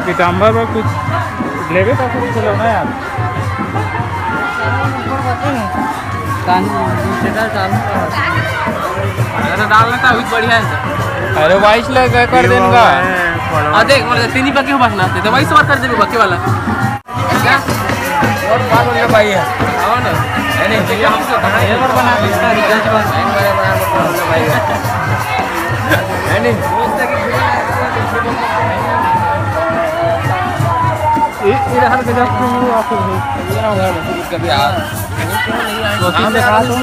पीताम्बर पर कुछ लेवे का कुछ खिलौना यार। अरे डालना था बहुत बढ़िया है। अरे वाइस लगा कर देगा। देख मतलब तीन बाकी हो बसना तो वही सवार कर देबे बाकी वाला क्या और बाल वाले भाई है आओ ना नहीं भैया हमसे एक बार बना दे इसका रिचार्ज बना भाई है नहीं ये हर जगह आपको ये ना होगा कभी आ तो तीन दिखा दो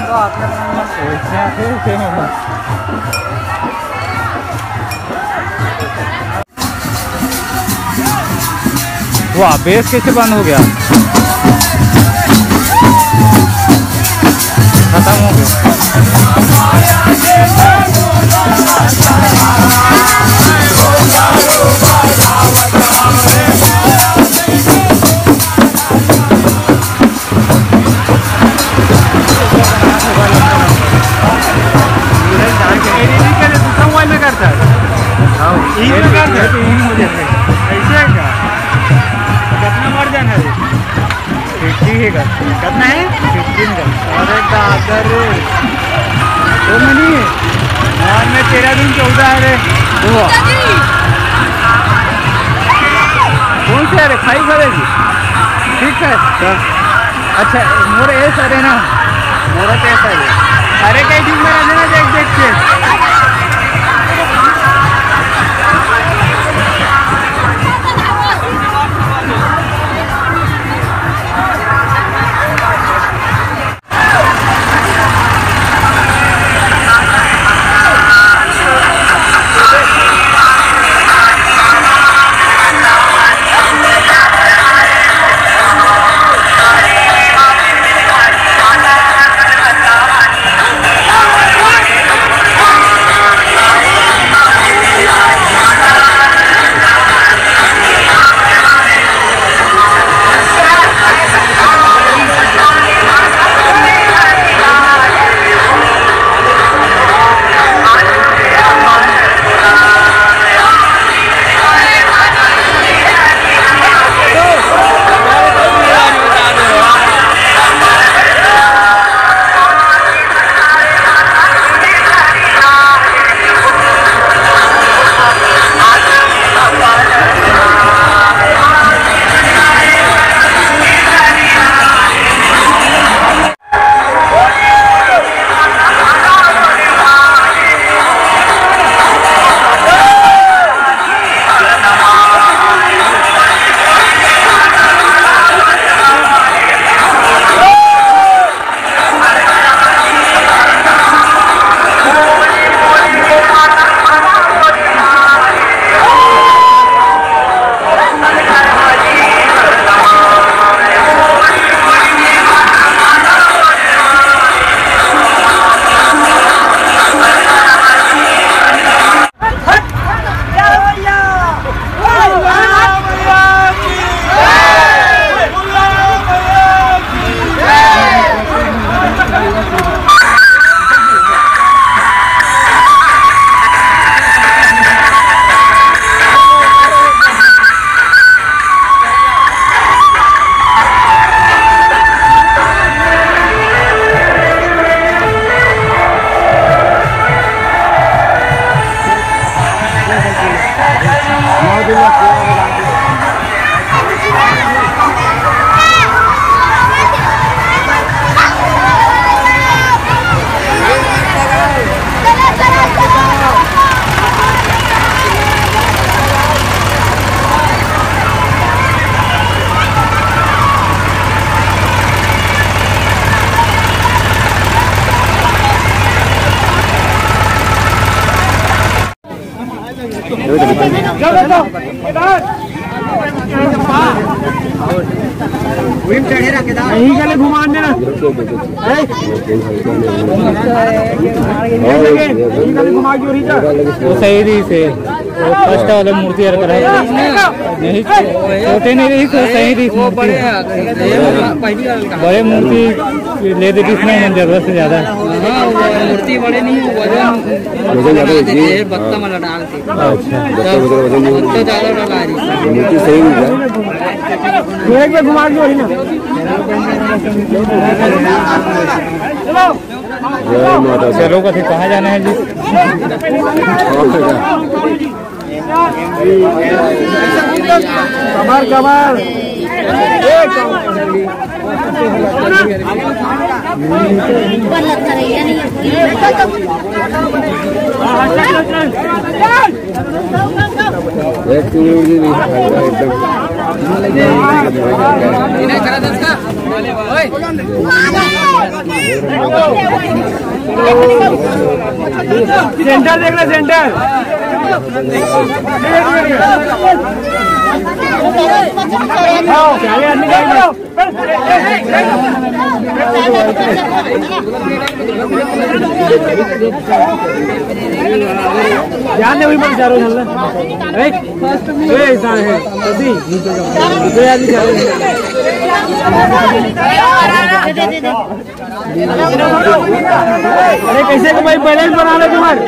तो आपने वैसे होगा। वाह बेस कैसे बंद हो गया, खत्म हो गया। कितना है 15 का। अरे दादर तो नहीं और मैं 13 दिन 14 है रे। कौन से अरे 5 करेगी ठीक है। अच्छा मोर ऐसा है ना मोरा कैसा है। अरे कई दिन में रहना देख देख के घुमा देना सही से फर्स्ट वाले मूर्ति यार करा नहीं, छोटे नहीं रही तो सही रही। वो बड़े मूर्ति ले देती इसमें जरूरत से ज्यादा। मूर्ति बड़े नहीं, वजन बत्ता में डाल के। अच्छा ज्यादा डाला मूर्ति सही नहीं है। एक बार घुमा के वही ना। चलो कभी कहाँ जाना है जी? कमर कमर सेंटर देख रहे सेंटर। ध्यान दे वही मत चारों चलना अरे कैसे को भाई बैलेंस बना लो तुम्हारे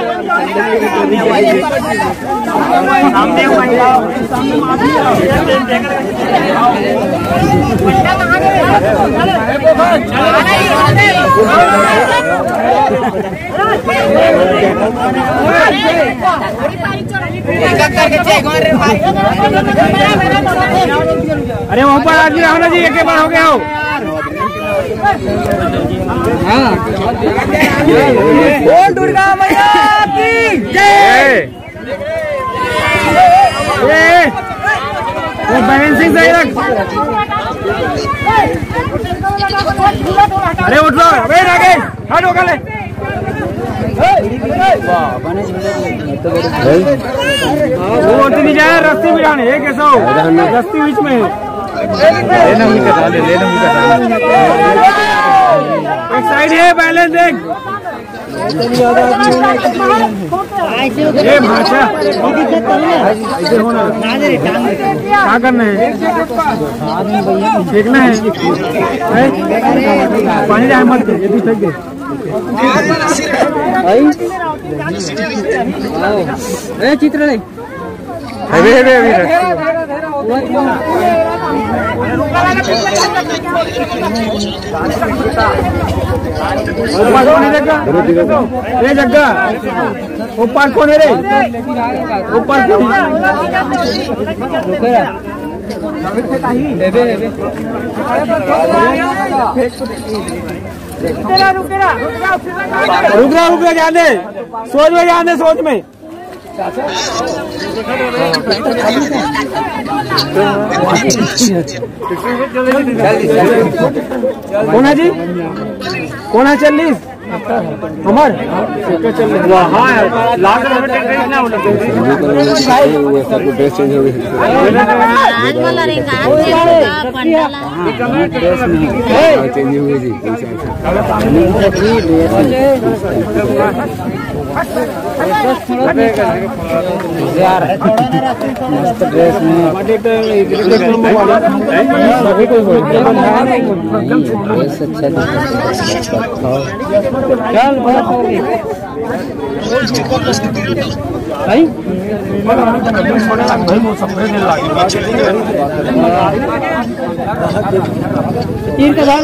अरे वहाँ पर आदमी आओ ना जी, एक बार हो गया हो। बोल दुर्गा मैया की जय। बैलेंसिंग सही रख। अरे उठ लो, अबे आगे हटो गले। वो उठती नहीं जाए, रस्सी भी जाने है कैसा हो, रस्सी बीच में लेना भी कटा ले, लेना भी कटा। एक साइड है बैलेंस देख। ये भाषा ऐसे होना क्या करना है, देखना है पानी जाए मत ये भी फेंक दे। चित्र नहीं जग्गा ऊपर कौन है रे, ऊपर रुक रहा जाने सोच में, जाने सोच में। कौन है जी, कौन है? 40 हमार वहाँ ड्रेस चेंज हो गई। मस्त ड्रेस में सभी को चल तीन के बाद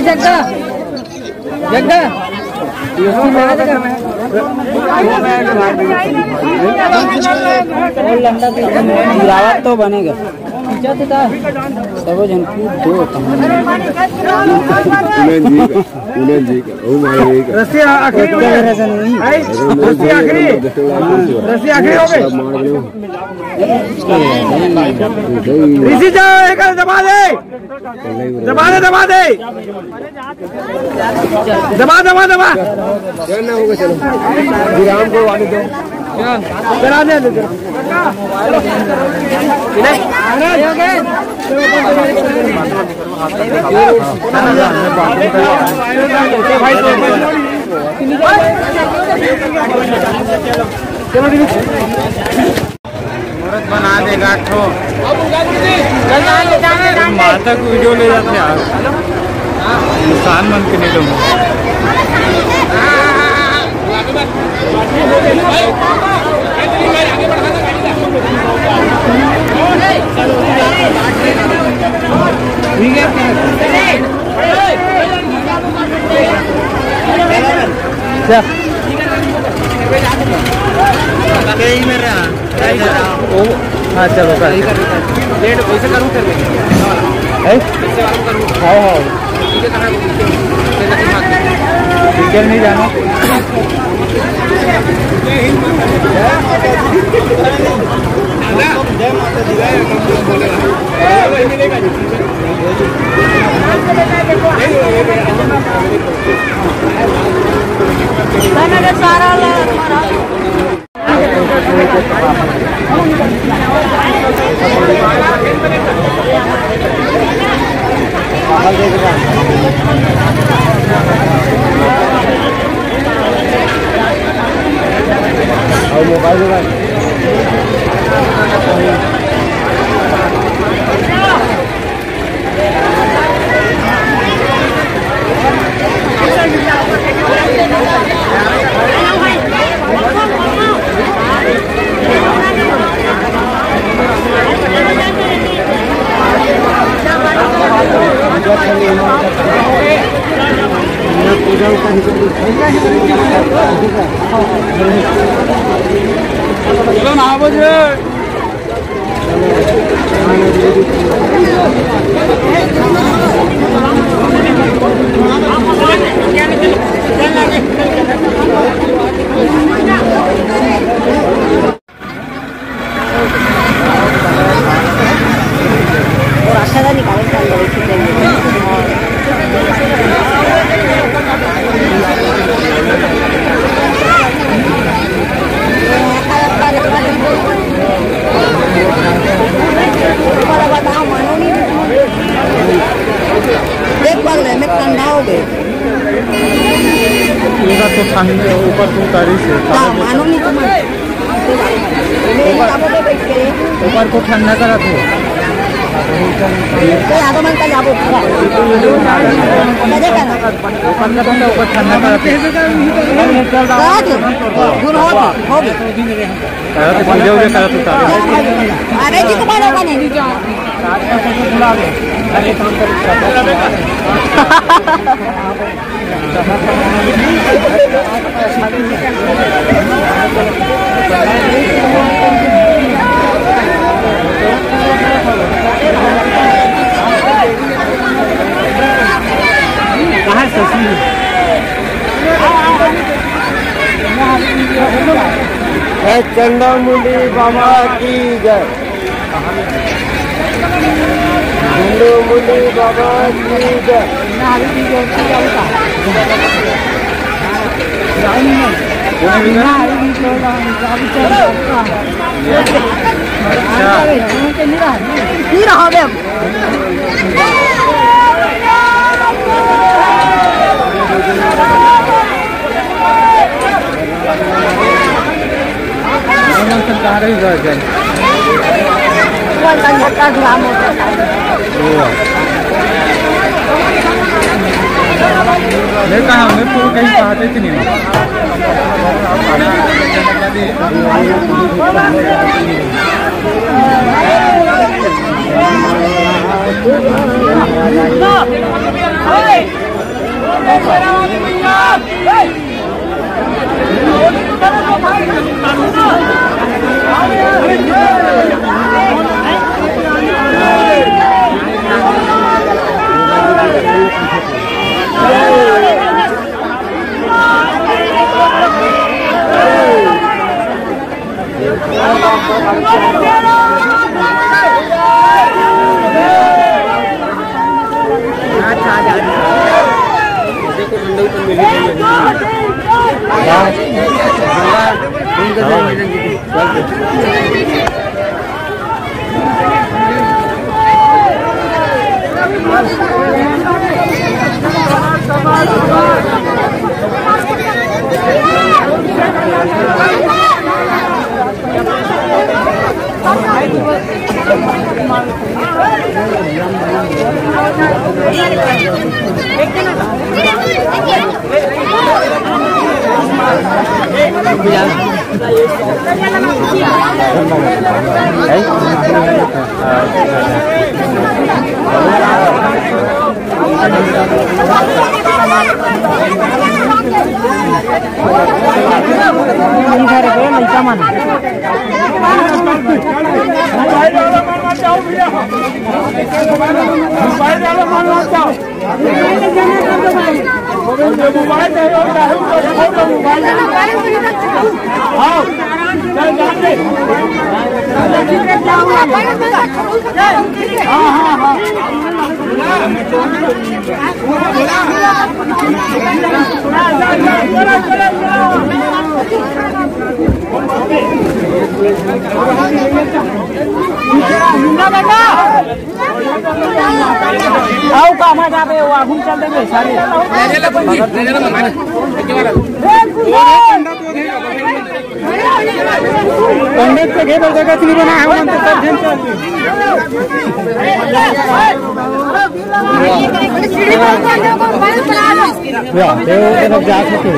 जग्गा जग्गा गिरावट तो बनेगा सब जन दो रस्सी आखिरी हो गई। ऋषि जाओ एक दबा दे दबा दे दबा दे दबा दबा दबा होगा। चलो विराम को वाले दो करा दे मुहूर्त बना देगा ठो माता को वीडियो ले जाते यार इंसान मन के नहीं दूंगा हाँ चलो लेट वैसे करूँ फिर नहीं जाना सारा मोबाइल तो ठंडे ऊपर तो तारीख से ऊपर को ठंडा करा तो ऊपर ठंडा चंदा मुंडी बाबा की जय मुंडी बाबा की जय मैं कहा मैं तो कहीं चाहते थे नहीं आओ काम आ जाबे वो आगुन चल देबे सारे पंडित के घेर जगह नहीं बना है वो तो सब जन चल या देव जा सकते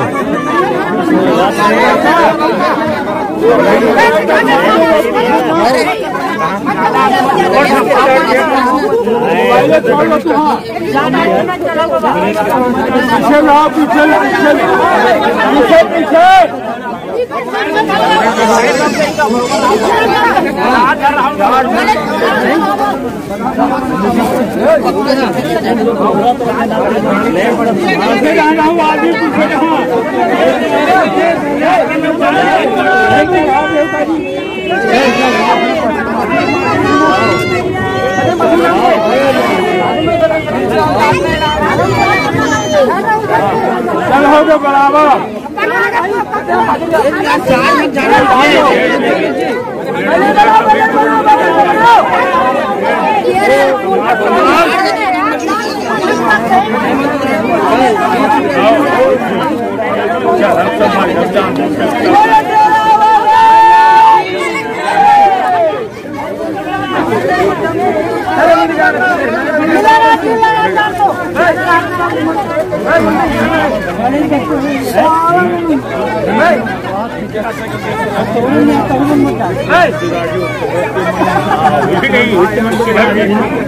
चल हो गया बराबर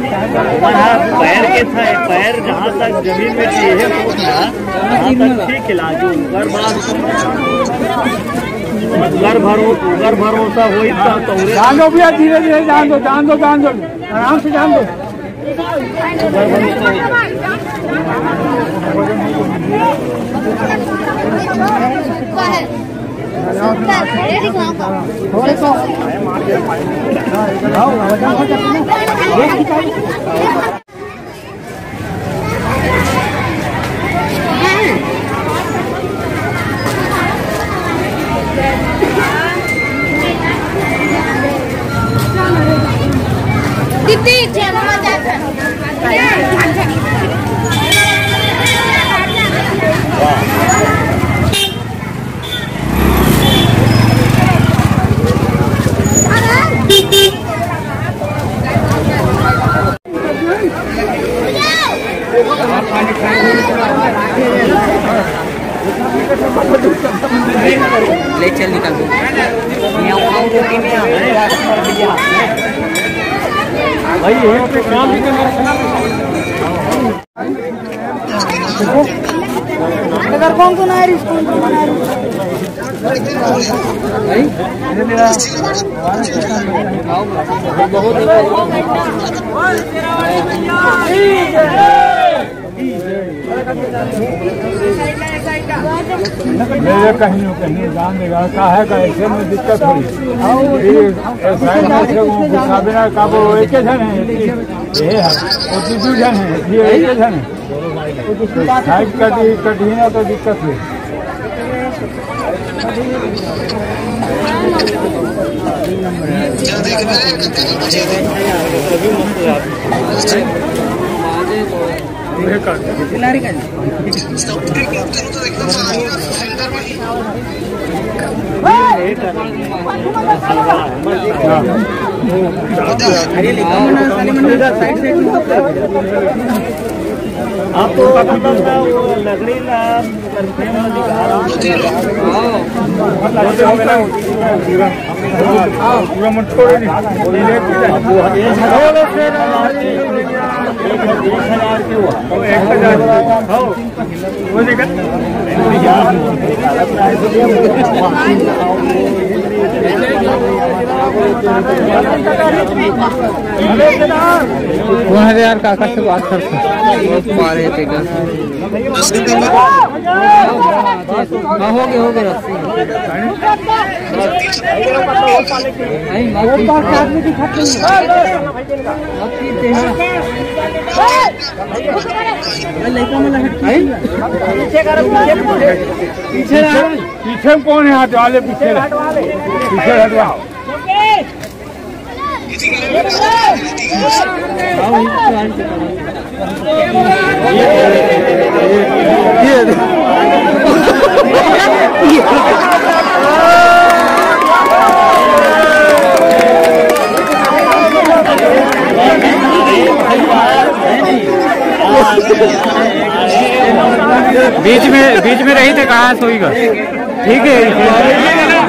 पैर के था पैर जहाँ तक जमीन में चाहिए वहाँ तक ठीक इलाज उगर भरोसा हो जान दो भैया धीरे धीरे जान दो आराम से जान दो ले चल निकल भाई काम भी अगर कौन कौन है स्कूल में बना मेरे कहीं जान देगा का है का ऐसे में दिक्कत हुई बिना का वो एक जन है ये है वो दूसरी जन है ये एक जन है साइड कटी ना तो दिक्कत हुई आपको लकड़ी यार काका से बात करते हो गए पीछे कौन है? हाथ वाले पीछे हटवाओ। बीच में रही थे, कहाँ सोईगा? ठीक है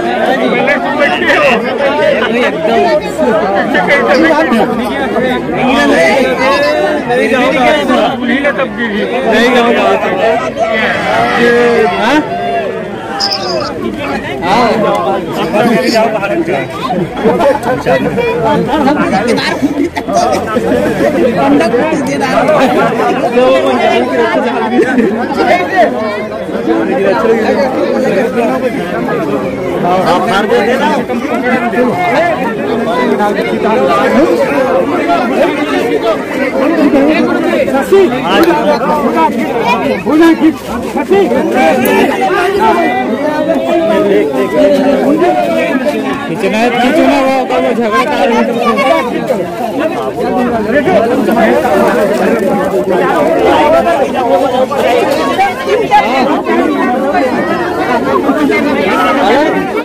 खींचना वो झगड़ा